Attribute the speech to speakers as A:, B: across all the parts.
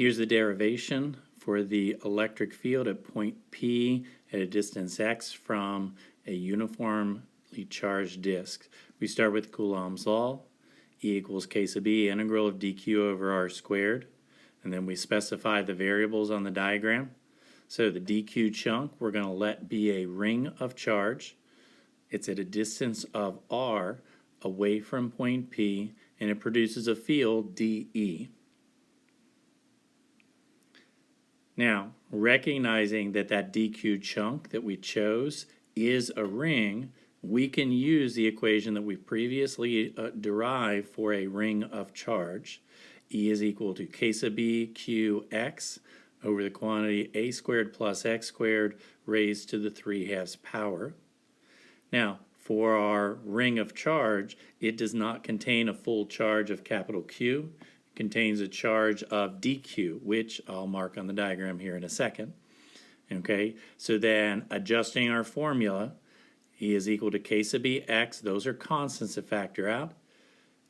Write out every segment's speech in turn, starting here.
A: Here's the derivation for the electric field at point P at a distance x from a uniformly charged disk. We start with Coulomb's law. E equals k sub e integral of dq over r squared. And then we specify the variables on the diagram. So the dq chunk we're going to let be a ring of charge. It's at a distance of r away from point P, and it produces a field dE. Now, recognizing that that dq chunk that we chose is a ring, we can use the equation that we previously derived for a ring of charge. E is equal to k sub e qx over the quantity a squared plus x squared raised to the 3/2 power. Now, for our ring of charge, it does not contain a full charge of capital Q. It contains a charge of dq, which I'll mark on the diagram here in a second. Okay, so then adjusting our formula, E is equal to k sub e x, those are constants to factor out,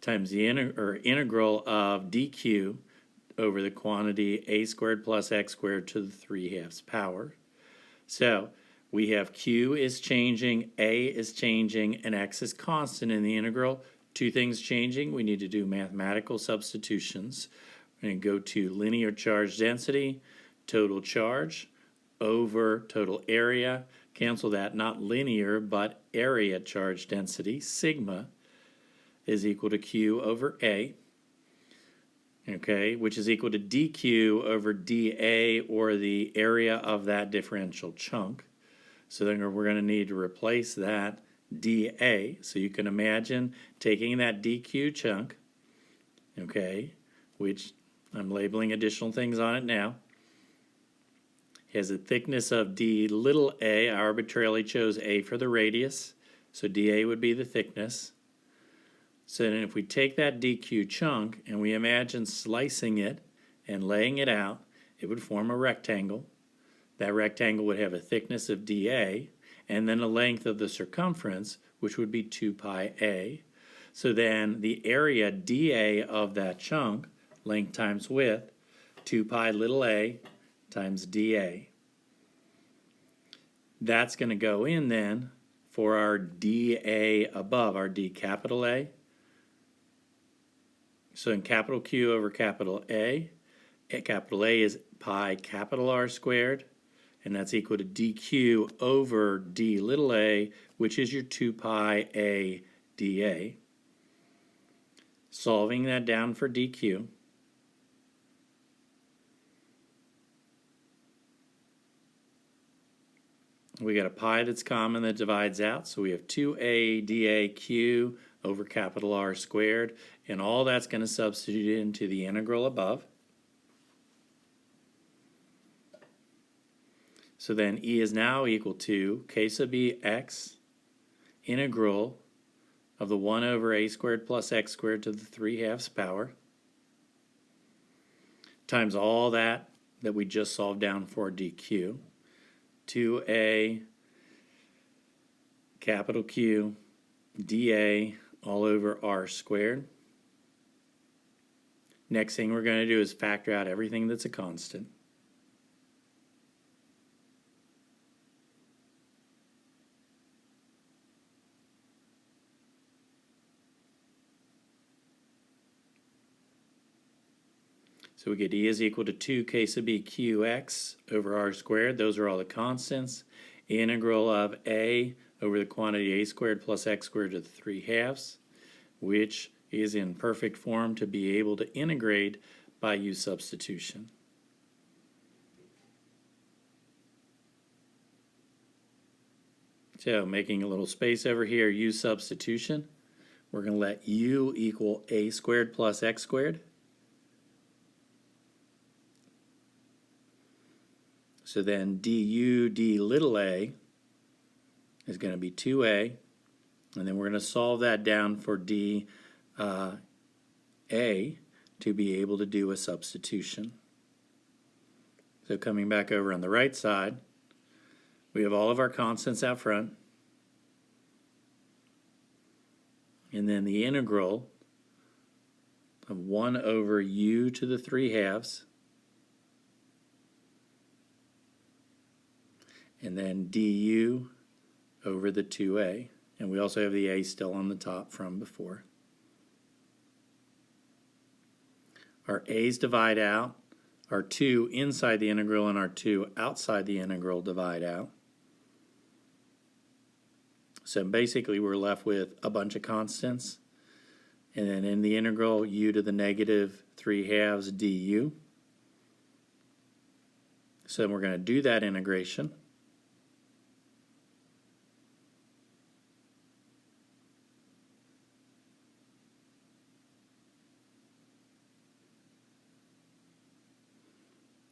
A: times the integral of dq over the quantity a squared plus x squared to the 3/2 power. So we have q is changing, a is changing, and x is constant in the integral. Two things changing, we need to do mathematical substitutions. We're going to go to linear charge density, total charge, over total area. Cancel that, not linear, but area charge density. Sigma is equal to q over a, okay, which is equal to dq over dA, or the area of that differential chunk. So then we're going to need to replace that dA. So you can imagine taking that dq chunk, okay, which I'm labeling additional things on it now. It has a thickness of d little a. I arbitrarily chose a for the radius, so dA would be the thickness. So then if we take that dq chunk and we imagine slicing it and laying it out, it would form a rectangle. That rectangle would have a thickness of dA and then a length of the circumference, which would be 2 pi a. So then the area dA of that chunk, length times width, 2 pi little a times dA. That's going to go in then for our dA above, our d capital A. So in capital Q over capital A is pi capital R squared, and that's equal to dq over d little a, which is your 2 pi a dA. Solving that down for dq, we got a pi that's common that divides out, so we have 2a daq over capital R squared, and all that's going to substitute into the integral above. So then E is now equal to k sub e x integral of the 1 over a squared plus x squared to the 3/2 power times all that we just solved down for dq. 2a capital Q dA all over r squared. Next thing we're going to do is factor out everything that's a constant. So we get E is equal to 2 k sub e qx over r squared. Those are all the constants. Integral of a over the quantity a squared plus x squared to the 3/2, which is in perfect form to be able to integrate by u substitution. So making a little space over here, u substitution. We're going to let u equal a squared plus x squared. So then du d little a is going to be 2a, and then we're going to solve that down for d a to be able to do a substitution. So coming back over on the right side, we have all of our constants out front, and then the integral of 1 over u to the 3/2 and then du over the 2a. And we also have the a still on the top from before. Our a's divide out. Our 2 inside the integral and our 2 outside the integral divide out. So basically we're left with a bunch of constants. And then in the integral, u to the negative 3/2 du. So we're going to do that integration.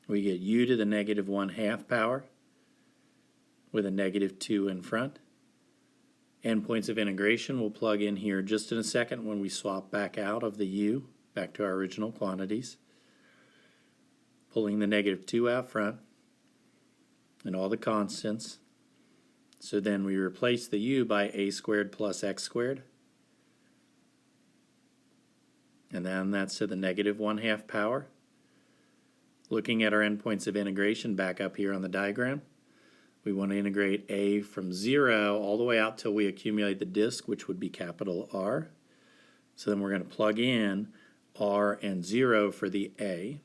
A: We get u to the negative 1/2 power with a negative 2 in front. Endpoints of integration we'll plug in here just in a second when we swap back out of the u, back to our original quantities. Pulling the negative 2 out front and all the constants. So then we replace the u by a squared plus x squared. And then that's to the negative 1/2 power. Looking at our endpoints of integration back up here on the diagram, we want to integrate a from 0 all the way out till we accumulate the disk, which would be capital R. So then we're going to plug in R and 0 for the a.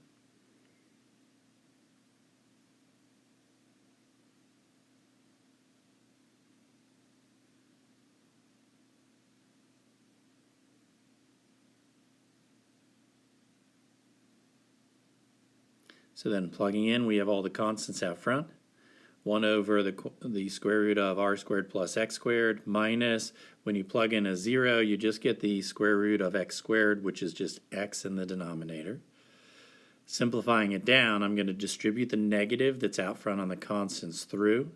A: So then plugging in, we have all the constants out front. 1 over the square root of r squared plus x squared minus, when you plug in a 0, you just get the square root of x squared, which is just x in the denominator. Simplifying it down, I'm going to distribute the negative that's out front on the constants through,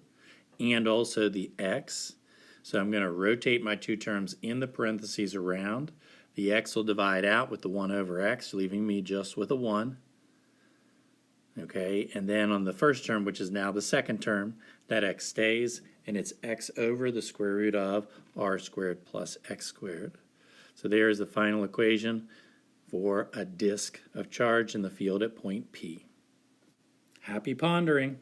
A: and also the x. So I'm going to rotate my two terms in the parentheses around. The x will divide out with the 1 over x, leaving me just with a 1. Okay, and then on the first term, which is now the second term, that x stays, and it's x over the square root of r squared plus x squared. So there is the final equation for a disk of charge in the field at point P. Happy pondering!